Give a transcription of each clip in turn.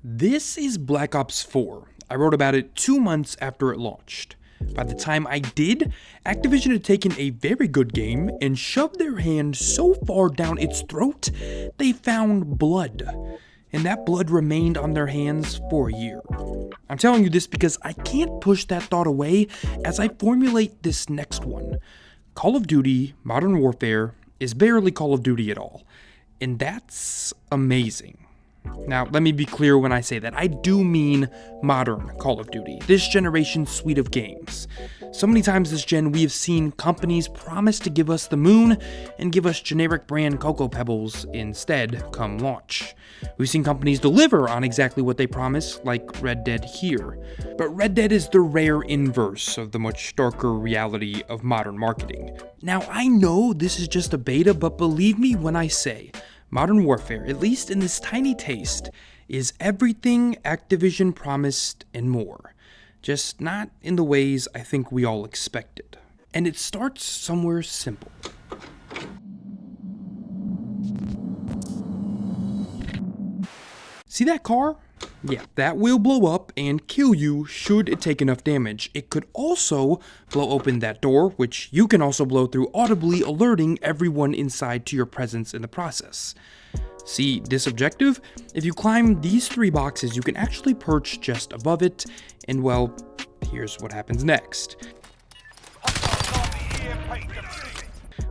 This is Black Ops 4. I wrote about it 2 months after it launched. By the time I did, Activision had taken a very good game and shoved their hand so far down its throat, they found blood. And that blood remained on their hands for a year. I'm telling you this because I can't push that thought away as I formulate this next one. Call of Duty Modern Warfare is barely Call of Duty at all. And that's amazing. Now, let me be clear when I say that. I do mean modern Call of Duty, this generation's suite of games. So many times this gen, we have seen companies promise to give us the moon and give us generic brand Cocoa Pebbles instead come launch. We've seen companies deliver on exactly what they promise, like Red Dead here. But Red Dead is the rare inverse of the much darker reality of modern marketing. Now, I know this is just a beta, but believe me when I say, Modern Warfare, at least in this tiny taste, is everything Activision promised and more. Just not in the ways I think we all expected. And it starts somewhere simple. See that car? Yeah, that will blow up and kill you should it take enough damage. It could also blow open that door, which you can also blow through, audibly alerting everyone inside to your presence in the process. See this objective? If you climb these 3 boxes, you can actually perch just above it, and well, here's what happens next.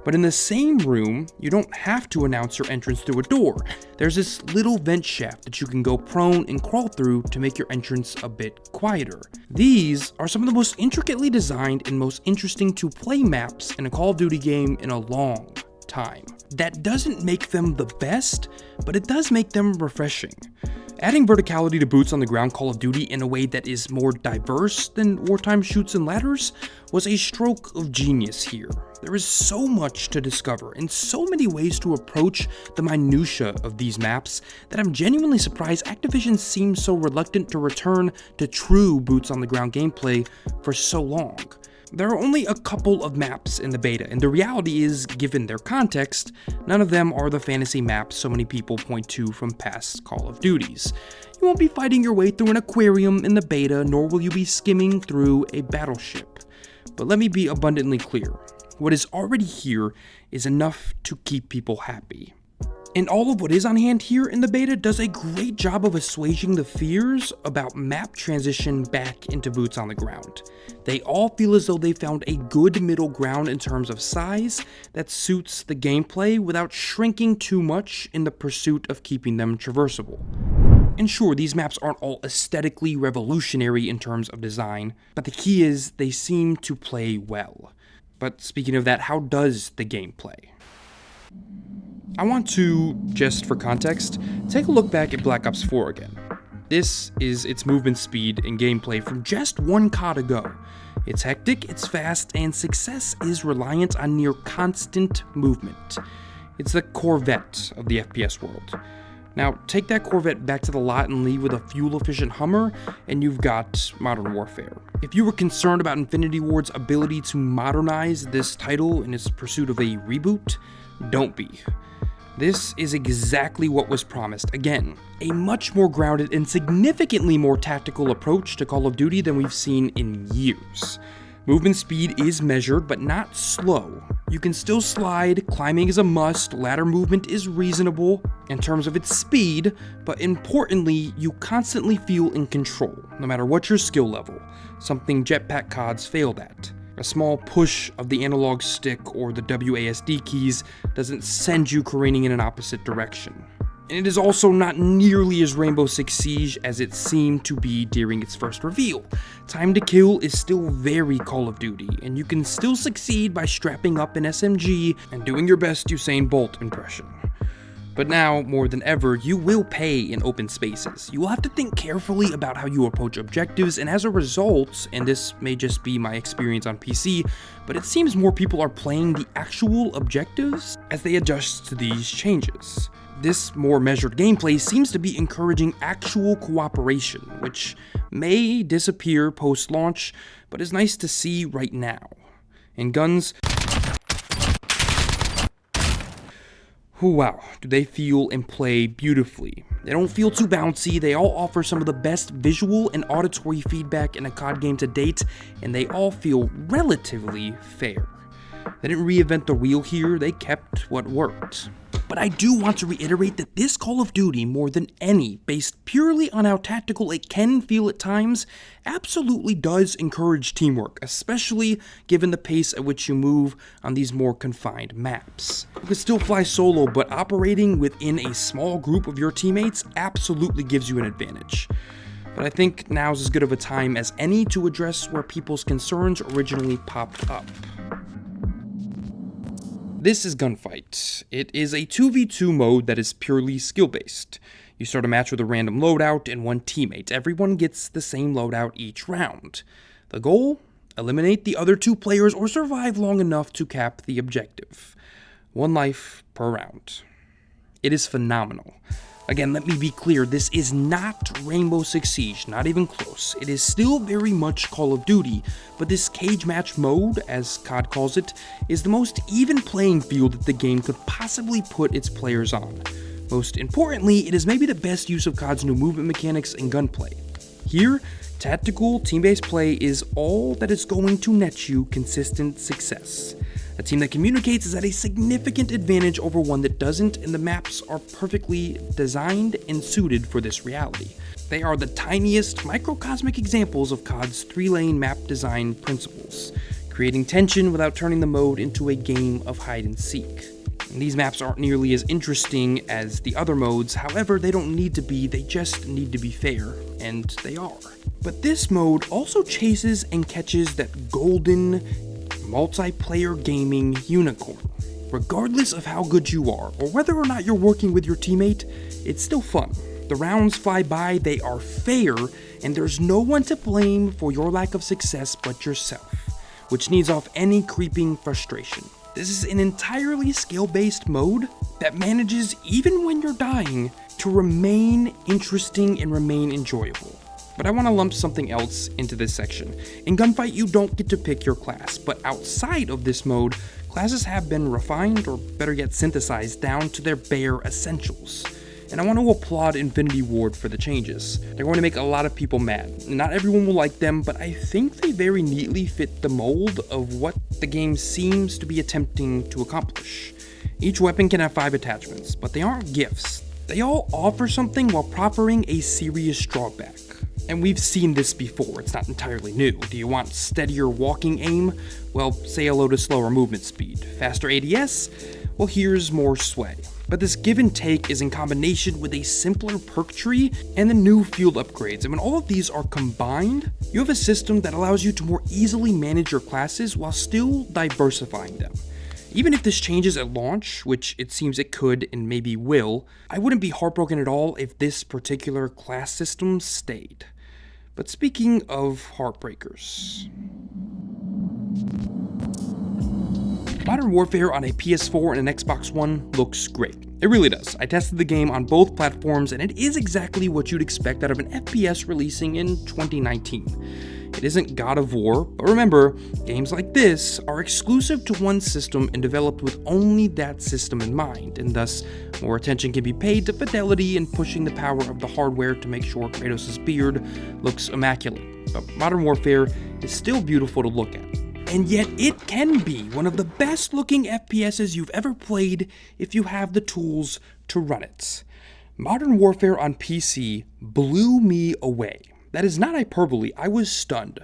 But in the same room, you don't have to announce your entrance through a door. There's this little vent shaft that you can go prone and crawl through to make your entrance a bit quieter. These are some of the most intricately designed and most interesting to play maps in a Call of Duty game in a long time. That doesn't make them the best, but it does make them refreshing. Adding verticality to boots on the ground Call of Duty in a way that is more diverse than wartime shoots and ladders was a stroke of genius here. There is so much to discover and so many ways to approach the minutia of these maps that I'm genuinely surprised Activision seems so reluctant to return to true boots on the ground gameplay for so long. There are only a couple of maps in the beta, and the reality is, given their context, none of them are the fantasy maps so many people point to from past Call of Duties. You won't be fighting your way through an aquarium in the beta, nor will you be skimming through a battleship. But let me be abundantly clear. What is already here is enough to keep people happy. And all of what is on hand here in the beta does a great job of assuaging the fears about map transition back into boots on the ground. They all feel as though they found a good middle ground in terms of size that suits the gameplay without shrinking too much in the pursuit of keeping them traversable. And sure, these maps aren't all aesthetically revolutionary in terms of design, but the key is they seem to play well. But speaking of that, how does the game play? I want to, just for context, take a look back at Black Ops 4 again. This is its movement speed and gameplay from just 1 COD ago. It's hectic, it's fast, and success is reliant on near constant movement. It's the Corvette of the FPS world. Now, take that Corvette back to the lot and leave with a fuel-efficient Hummer, and you've got Modern Warfare. If you were concerned about Infinity Ward's ability to modernize this title in its pursuit of a reboot, don't be. This is exactly what was promised. Again, a much more grounded and significantly more tactical approach to Call of Duty than we've seen in years. Movement speed is measured, but not slow. You can still slide, climbing is a must, ladder movement is reasonable in terms of its speed, but importantly, you constantly feel in control, no matter what your skill level, something jetpack CODs failed at. A small push of the analog stick or the WASD keys doesn't send you careening in an opposite direction. And it is also not nearly as Rainbow Six Siege as it seemed to be during its first reveal. Time to kill is still very Call of Duty, and you can still succeed by strapping up an SMG and doing your best Usain Bolt impression. But now, more than ever, you will pay in open spaces. You will have to think carefully about how you approach objectives, and as a result, and this may just be my experience on PC, but it seems more people are playing the actual objectives as they adjust to these changes. This more measured gameplay seems to be encouraging actual cooperation, which may disappear post-launch, but is nice to see right now. And guns... Wow, do they feel and play beautifully. They don't feel too bouncy, they all offer some of the best visual and auditory feedback in a COD game to date, and they all feel relatively fair. They didn't reinvent the wheel here, they kept what worked. But I do want to reiterate that this Call of Duty, more than any, based purely on how tactical it can feel at times, absolutely does encourage teamwork, especially given the pace at which you move on these more confined maps. You can still fly solo, but operating within a small group of your teammates absolutely gives you an advantage. But I think now's as good of a time as any to address where people's concerns originally popped up. This is Gunfight. It is a 2v2 mode that is purely skill-based. You start a match with a random loadout and one teammate. Everyone gets the same loadout each round. The goal? Eliminate the other two players or survive long enough to cap the objective. 1 life per round. It is phenomenal. Again, let me be clear, this is not Rainbow Six Siege, not even close. It is still very much Call of Duty, but this cage match mode, as COD calls it, is the most even playing field that the game could possibly put its players on. Most importantly, it is maybe the best use of COD's new movement mechanics and gunplay. Here, tactical, team-based play is all that is going to net you consistent success. A team that communicates is at a significant advantage over one that doesn't, and the maps are perfectly designed and suited for this reality. They are the tiniest microcosmic examples of COD's 3-lane map design principles, creating tension without turning the mode into a game of hide and seek. And these maps aren't nearly as interesting as the other modes, however, they don't need to be, they just need to be fair, and they are. But this mode also chases and catches that golden multiplayer gaming unicorn. Regardless of how good you are, or whether or not you're working with your teammate, it's still fun. The rounds fly by, they are fair, and there's no one to blame for your lack of success but yourself, which needs off any creeping frustration. This is an entirely skill-based mode that manages, even when you're dying, to remain interesting and remain enjoyable. But I want to lump something else into this section. In Gunfight, you don't get to pick your class, but outside of this mode, classes have been refined, or better yet synthesized, down to their bare essentials. And I want to applaud Infinity Ward for the changes. They're going to make a lot of people mad. Not everyone will like them, but I think they very neatly fit the mold of what the game seems to be attempting to accomplish. Each weapon can have 5 attachments, but they aren't gifts. They all offer something while proffering a serious drawback. And we've seen this before, it's not entirely new. Do you want steadier walking aim? Well, say hello to slower movement speed. Faster ADS? Well, here's more sway. But this give and take is in combination with a simpler perk tree and the new field upgrades. And when all of these are combined, you have a system that allows you to more easily manage your classes while still diversifying them. Even if this changes at launch, which it seems it could and maybe will, I wouldn't be heartbroken at all if this particular class system stayed. But speaking of heartbreakers, Modern Warfare on a PS4 and an Xbox One looks great. It really does. I tested the game on both platforms and it is exactly what you'd expect out of an FPS releasing in 2019. It isn't God of War, but remember, games like this are exclusive to one system and developed with only that system in mind, and thus more attention can be paid to fidelity and pushing the power of the hardware to make sure Kratos' beard looks immaculate. But Modern Warfare is still beautiful to look at. And yet it can be one of the best looking FPSs you've ever played if you have the tools to run it. Modern Warfare on PC blew me away. That is not hyperbole, I was stunned.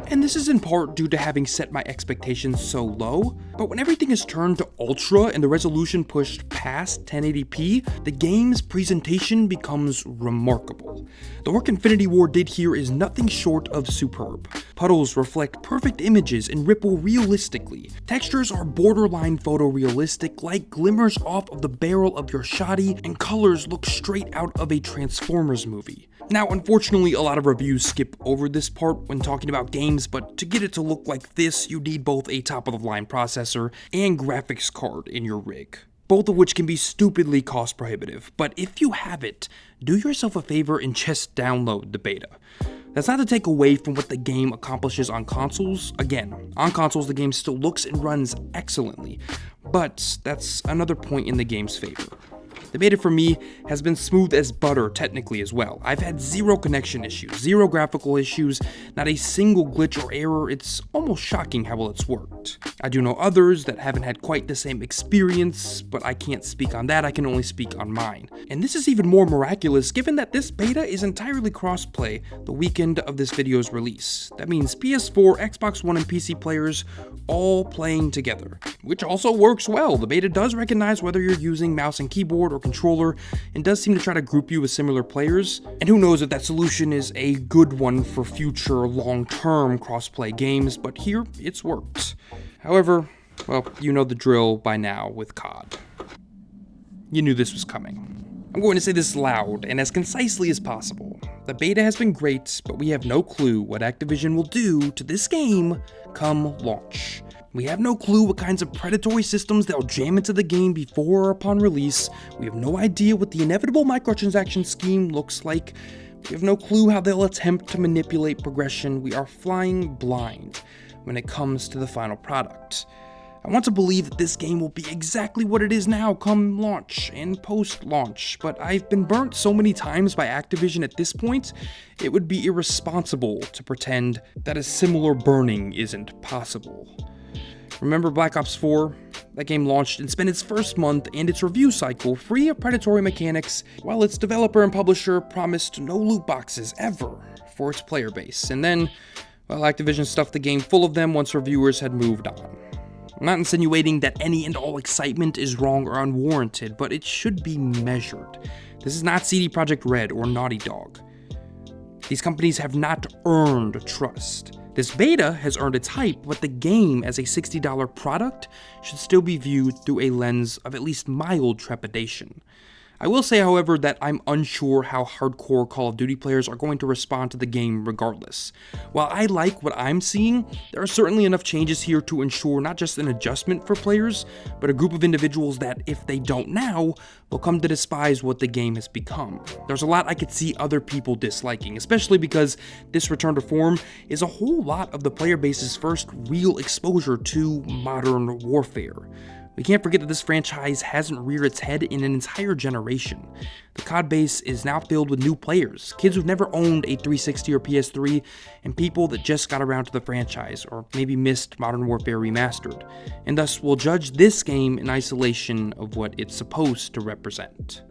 And this is in part due to having set my expectations so low, but when everything is turned to Ultra and the resolution pushed past 1080p, the game's presentation becomes remarkable. The work Infinity Ward did here is nothing short of superb. Puddles reflect perfect images and ripple realistically. Textures are borderline photorealistic, like glimmers off of the barrel of your shotty, and colors look straight out of a Transformers movie. Now, unfortunately, a lot of reviews skip over this part when talking about games, but to get it to look like this, you need both a top-of-the-line processor and graphics card in your rig, both of which can be stupidly cost prohibitive. But if you have it, do yourself a favor and just download the beta. That's not to take away from what the game accomplishes on consoles. Again, on consoles the game still looks and runs excellently, but that's another point in the game's favor. The beta for me has been smooth as butter technically as well. I've had zero connection issues, zero graphical issues, not a single glitch or error. It's almost shocking how well it's worked. I do know others that haven't had quite the same experience, but I can't speak on that, I can only speak on mine. And this is even more miraculous given that this beta is entirely crossplay the weekend of this video's release. That means PS4, Xbox One, and PC players all playing together, which also works well. The beta does recognize whether you're using mouse and keyboard or controller and does seem to try to group you with similar players. And who knows if that solution is a good one for future long-term crossplay games, but here it's worked. However, well, you know the drill by now with COD. You knew this was coming. I'm going to say this loud and as concisely as possible. The beta has been great, but we have no clue what Activision will do to this game come launch. We have no clue what kinds of predatory systems they'll jam into the game before or upon release. We have no idea what the inevitable microtransaction scheme looks like. We have no clue how they'll attempt to manipulate progression. We are flying blind when it comes to the final product. I want to believe that this game will be exactly what it is now come launch and post-launch, but I've been burnt so many times by Activision at this point, it would be irresponsible to pretend that a similar burning isn't possible. Remember Black Ops 4? That game launched and spent its first month and its review cycle free of predatory mechanics, while its developer and publisher promised no loot boxes ever for its player base. And then, well, Activision stuffed the game full of them once reviewers had moved on. I'm not insinuating that any and all excitement is wrong or unwarranted, but it should be measured. This is not CD Projekt Red or Naughty Dog. These companies have not earned trust. This beta has earned its hype, but the game as a $60 product should still be viewed through a lens of at least mild trepidation. I will say, however, that I'm unsure how hardcore Call of Duty players are going to respond to the game regardless. While I like what I'm seeing, there are certainly enough changes here to ensure not just an adjustment for players, but a group of individuals that, if they don't now, will come to despise what the game has become. There's a lot I could see other people disliking, especially because this return to form is a whole lot of the player base's first real exposure to modern warfare. We can't forget that this franchise hasn't reared its head in an entire generation. The COD base is now filled with new players, kids who've never owned a 360 or PS3, and people that just got around to the franchise, or maybe missed Modern Warfare Remastered, and thus will judge this game in isolation of what it's supposed to represent.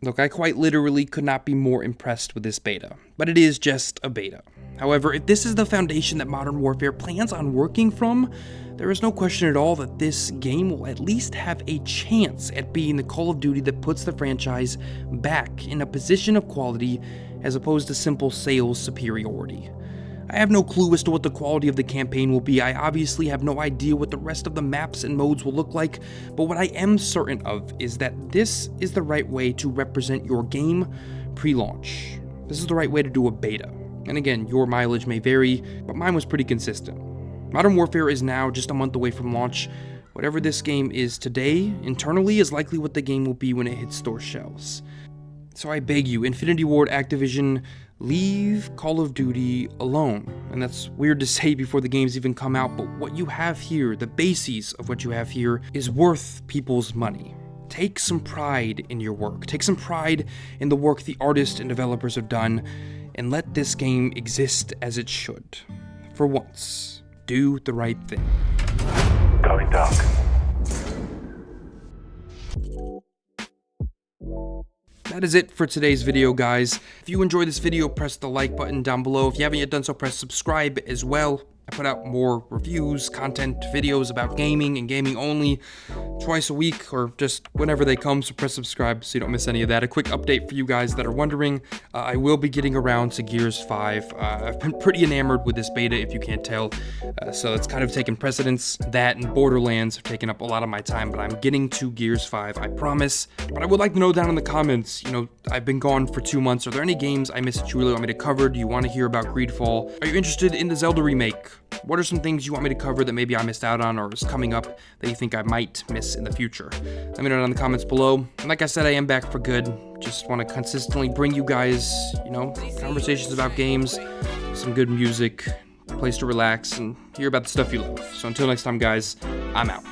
Look, I quite literally could not be more impressed with this beta, but it is just a beta. However, if this is the foundation that Modern Warfare plans on working from, there is no question at all that this game will at least have a chance at being the Call of Duty that puts the franchise back in a position of quality as opposed to simple sales superiority. I have no clue as to what the quality of the campaign will be. I obviously have no idea what the rest of the maps and modes will look like, but what I am certain of is that this is the right way to represent your game pre-launch. This is the right way to do a beta. And again, your mileage may vary, but mine was pretty consistent. Modern Warfare is now just a month away from launch. Whatever this game is today, internally, is likely what the game will be when it hits store shelves. So I beg you, Infinity Ward, Activision, leave Call of Duty alone. And that's weird to say before the games even come out, but what you have here, the basis of what you have here, is worth people's money. Take some pride in your work. Take some pride in the work the artists and developers have done, and let this game exist as it should. For once, do the right thing. Going dark. That is it for today's video, guys. If you enjoyed this video, press the like button down below. If you haven't yet done so, press subscribe as well. I put out more reviews, content, videos about gaming and gaming only twice a week or just whenever they come, so press subscribe so you don't miss any of that. A quick update for you guys that are wondering, I will be getting around to Gears 5. I've been pretty enamored with this beta, if you can't tell, so it's kind of taken precedence. That and Borderlands have taken up a lot of my time, but I'm getting to Gears 5, I promise. But I would like to know down in the comments, you know, I've been gone for 2 months. Are there any games I missed that you really want me to cover? Do you want to hear about Greedfall? Are you interested in the Zelda remake? What are some things you want me to cover that maybe I missed out on or is coming up that you think I might miss in the future? Let me know in the comments below. And like I said, I am back for good. Just want to consistently bring you guys, conversations about games, some good music, a place to relax, and hear about the stuff you love. So until next time, guys, I'm out.